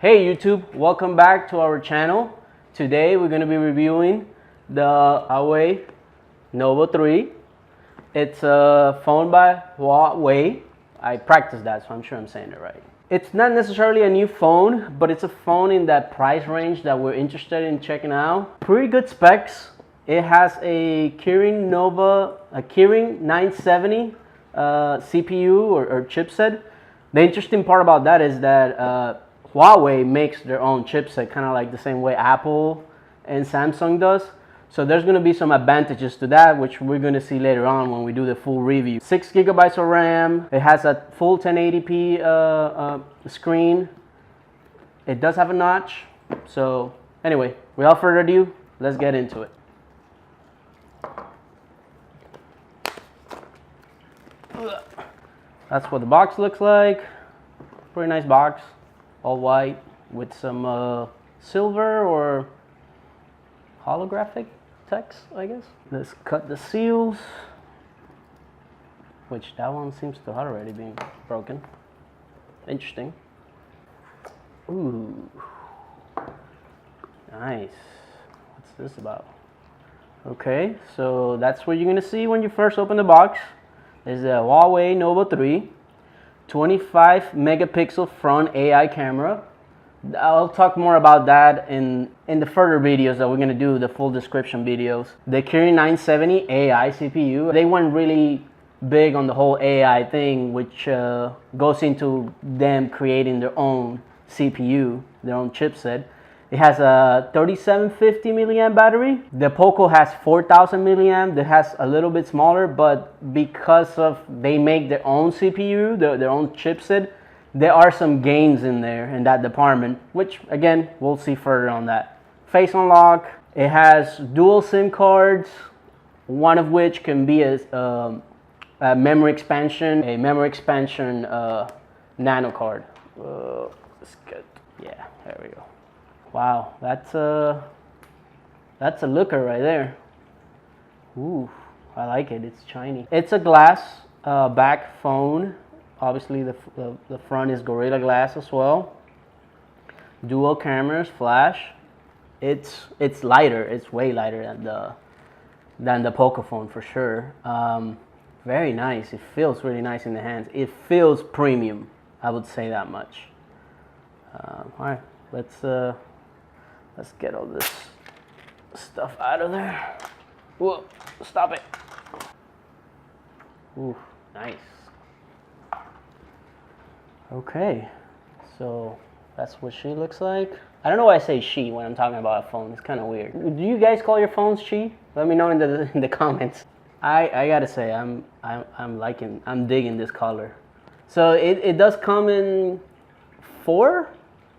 Hey YouTube, welcome back to our channel. Today we're going to be reviewing the Huawei Nova 3. It's a phone by Huawei. I practiced that, so I'm sure I'm saying it right. It's not necessarily a new phone, but it's a phone in that price range that we're interested in checking out. Pretty good specs. It has a Kirin 970 CPU or chipset. The interesting part about that is that Huawei makes their own chipset, kind of like the same way Apple and Samsung does. So there's going to be some advantages to that, which we're going to see later on when we do the full review. 6 gigabytes of RAM. It has a full 1080p screen. It does have a notch. So anyway, without further ado, let's get into it. That's what the box looks like. Pretty nice box, all white with some silver or holographic text, I guess. Let's cut the seals, which that one seems to have already been broken. Interesting. Ooh, nice. What's this about? Okay, so that's what you're gonna see when you first open the box. Is the Huawei Nova 3, 25 megapixel front AI camera. I'll talk more about that in the further videos that we're gonna do, the full description videos. The Kirin 970 AI CPU, they went really big on the whole AI thing, which goes into them creating their own CPU, their own chipset. It has a 3750 milliamp battery. The Poco has 4000 milliamp. It has a little bit smaller, but because of they make their own CPU, their own chipset, there are some gains in there in that department, which again, we'll see further on that. Face unlock. It has dual SIM cards, one of which can be a memory expansion, nano card. Let's get, yeah, there we go. Wow, that's a looker right there. Ooh, I like it. It's shiny. It's a glass back phone. Obviously, the front is Gorilla Glass as well. Dual cameras, flash. It's lighter. It's way lighter than the Poco phone for sure. Very nice. It feels really nice in the hands. It feels premium. I would say that much. All right, let's get all this stuff out of there. Whoa, stop it. Ooh, nice. Okay, so that's what she looks like. I don't know why I say she when I'm talking about a phone. It's kind of weird. Do you guys call your phones she? Let me know in the comments. I gotta say I'm digging this color. So it does come in four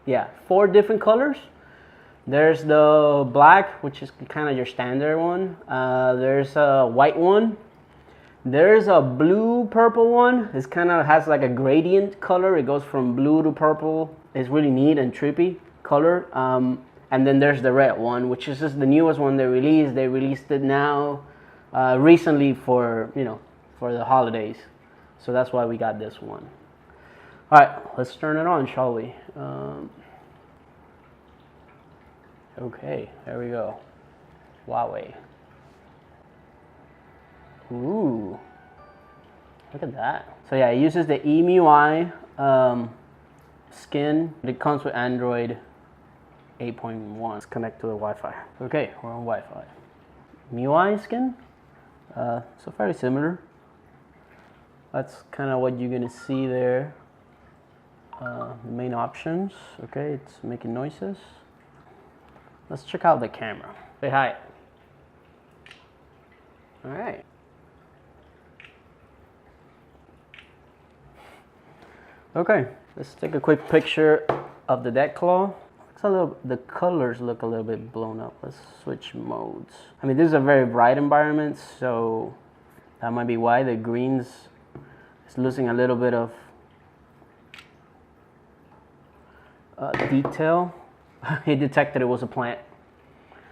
different colors. There's the black, which is kind of your standard one. There's a white one. There's a blue purple one. It's kind of has like a gradient color. It goes from blue to purple. It's really neat and trippy color. And then there's the red one, which is just the newest one they released. They released it now recently for the holidays. So that's why we got this one. All right, let's turn it on, shall we? Okay, there we go. Huawei. Ooh, look at that. So yeah, it uses the EMUI skin. It comes with Android 8.1. Let's connect to the Wi-Fi. Okay, we're on Wi-Fi. MIUI skin. So very similar. That's kind of what you're gonna see there. The main options. Okay, it's making noises. Let's check out the camera. Say hi. All right. Okay, let's take a quick picture of the deck claw. The colors look a little bit blown up. Let's switch modes. I mean, this is a very bright environment, so that might be why the greens is losing a little bit of detail. He detected it was a plant.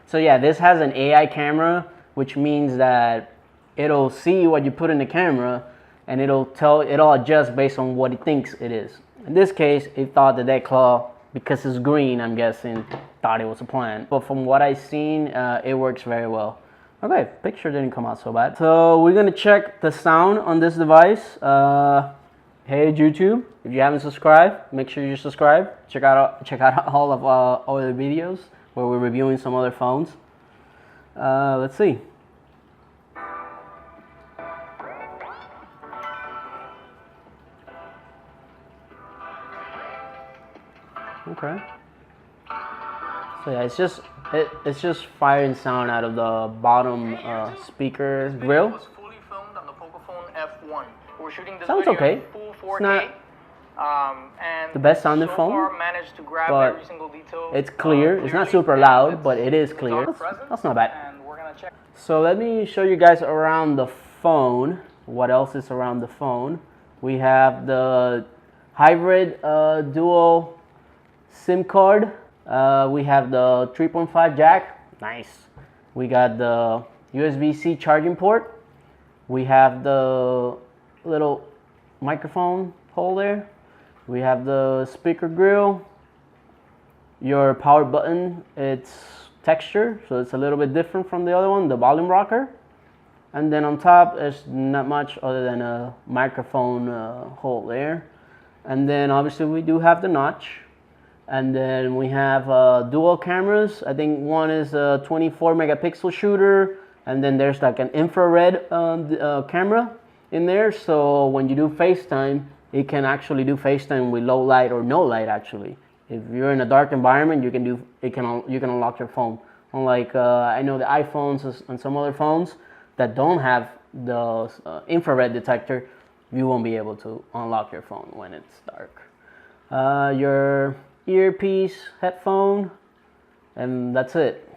So yeah, this has an AI camera, which means that it'll see what you put in the camera and it'll adjust based on what it thinks it is. In this case, it thought that claw because it's green, I'm guessing, thought it was a plant. But from what I've seen, it works very well. Okay, picture didn't come out so bad. So we're gonna check the sound on this device. Hey YouTube, if you haven't subscribed, make sure you subscribe. Check out all of our other videos where we're reviewing some other phones. Let's see. Okay. So yeah, it's just firing sound out of the bottom speaker grill. Sounds okay. It's not the best sounding phone, but it's clear. It's not super loud, but it is clear. That's not bad. So let me show you guys around the phone. What else is around the phone? We have the hybrid dual SIM card. We have the 3.5 jack. Nice. We got the USB-C charging port. We have the little microphone hole there. We have the speaker grill. Your power button, it's texture, so it's a little bit different from the other one, the volume rocker. And then on top, there's not much other than a microphone hole there. And then obviously we do have the notch. And then we have dual cameras. I think one is a 24 megapixel shooter, and then there's like an infrared camera in there. So when you do FaceTime, it can actually do FaceTime with low light or no light actually. If you're in a dark environment, you can unlock your phone. Unlike I know the iPhones and some other phones that don't have the infrared detector, you won't be able to unlock your phone when it's dark. Your earpiece, headphone, and that's it.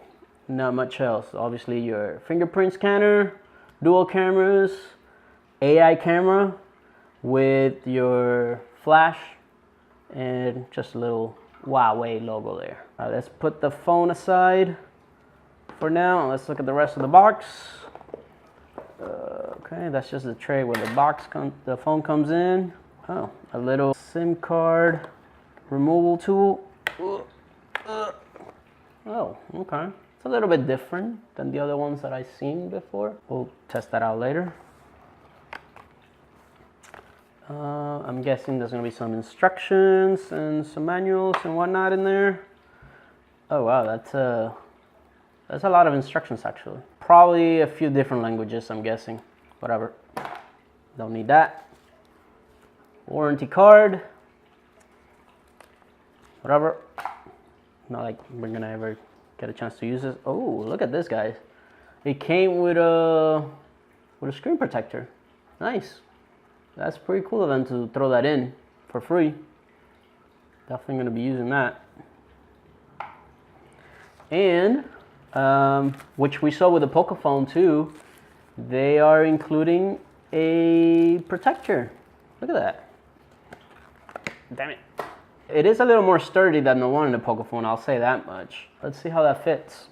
Not much else. Obviously your fingerprint scanner, dual cameras, AI camera with your flash, and just a little Huawei logo there. Let's put the phone aside for now. Let's look at the rest of the box. Okay, that's just the tray where the phone comes in. Oh, a little SIM card removal tool. Oh, okay. It's a little bit different than the other ones that I've seen before. We'll test that out later. I'm guessing there's gonna be some instructions and some manuals and whatnot in there. Oh wow, that's a lot of instructions actually. Probably a few different languages, I'm guessing. Whatever. Don't need that. Warranty card. Whatever. Not like we're gonna ever get a chance to use this. Oh, look at this, guys. It came with a screen protector. Nice. That's pretty cool of them to throw that in for free. Definitely gonna be using that. And which we saw with the Pocophone too, they are including a protector. Look at that. Damn it. It is a little more sturdy than the one in the Pocophone, I'll say that much. Let's see how that fits.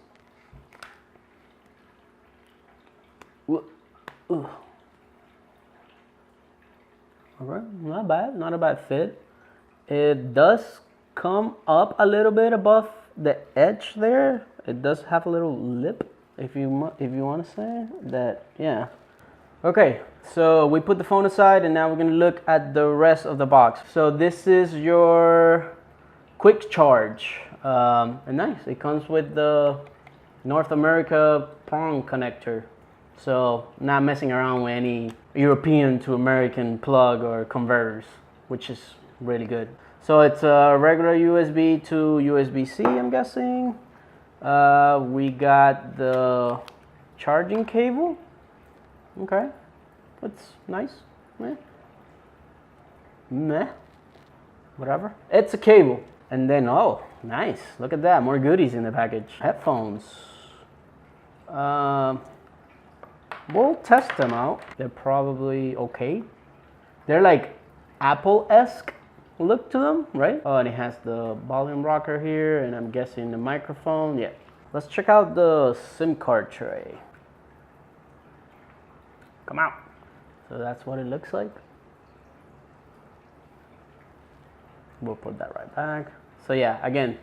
Ooh. Alright, not bad, not a bad fit. It does come up a little bit above the edge there. It does have a little lip, if you want to say that, yeah. Okay, so we put the phone aside and now we're gonna look at the rest of the box. So this is your quick charge, and nice. It comes with the North America prong connector. So not messing around with any European to American plug or converters, which is really good. So it's a regular USB to USB-C, I'm guessing. We got the charging cable. Okay, that's nice. Meh. Whatever. It's a cable. And then, oh, nice. Look at that. More goodies in the package. Headphones. We'll test them out. They're probably okay. They're like Apple-esque look to them, right? Oh, and it has the volume rocker here, and I'm guessing the microphone. Yeah. Let's check out the SIM card tray. Come out. So that's what it looks like. We'll put that right back. So yeah, again,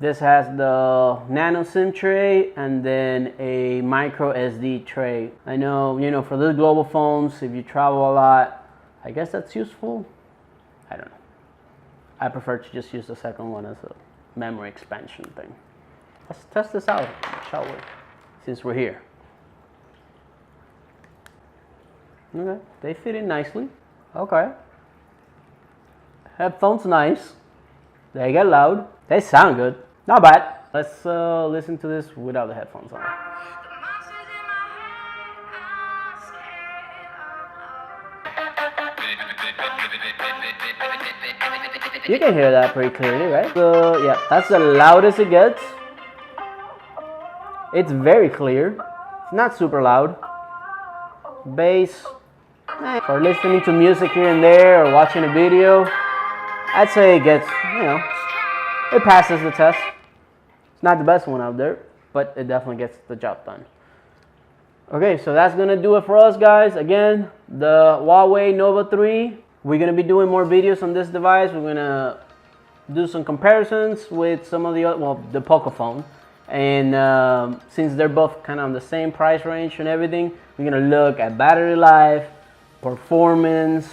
this has the nano SIM tray and then a micro SD tray. I know, you know, for those global phones, if you travel a lot, I guess that's useful. I don't know. I prefer to just use the second one as a memory expansion thing. Let's test this out, shall we? Since we're here. Okay, they fit in nicely. Okay. Headphones nice. They get loud. They sound good. Not bad. Let's listen to this without the headphones on. You can hear that pretty clearly, right? So yeah, that's the loudest it gets. It's very clear. It's not super loud. Bass. For listening to music here and there or watching a video, I'd say it gets, you know, it passes the test. It's not the best one out there, but it definitely gets the job done. Okay, so that's gonna do it for us, guys. Again, the Huawei Nova 3. We're gonna be doing more videos on this device. We're gonna do some comparisons with some of the other, well, the Pocophone. And since they're both kind of on the same price range and everything, we're gonna look at battery life, performance,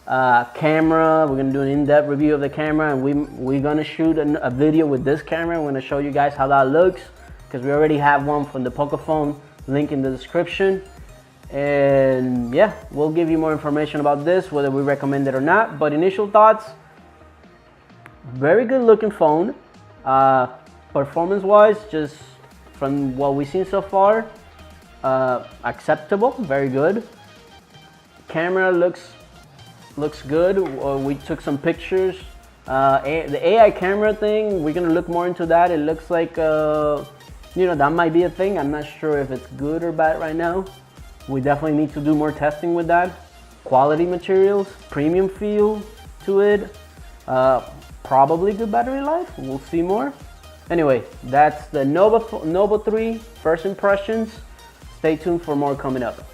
camera. We're gonna do an in-depth review of the camera, and we're gonna shoot a video with this camera. We're gonna show you guys how that looks, because we already have one from the Pocophone, link in the description. And yeah, we'll give you more information about this, whether we recommend it or not. But initial thoughts, very good looking phone. Performance wise, just from what we've seen so far, acceptable, very good. Camera looks good. We took some pictures. The AI camera thing, we're gonna look more into that. It looks like you know, that might be a thing. I'm not sure if it's good or bad right now. We definitely need to do more testing with that. Quality materials, premium feel to it, probably good battery life. We'll see more. Anyway, that's the Nova 3 first impressions. Stay tuned for more coming up.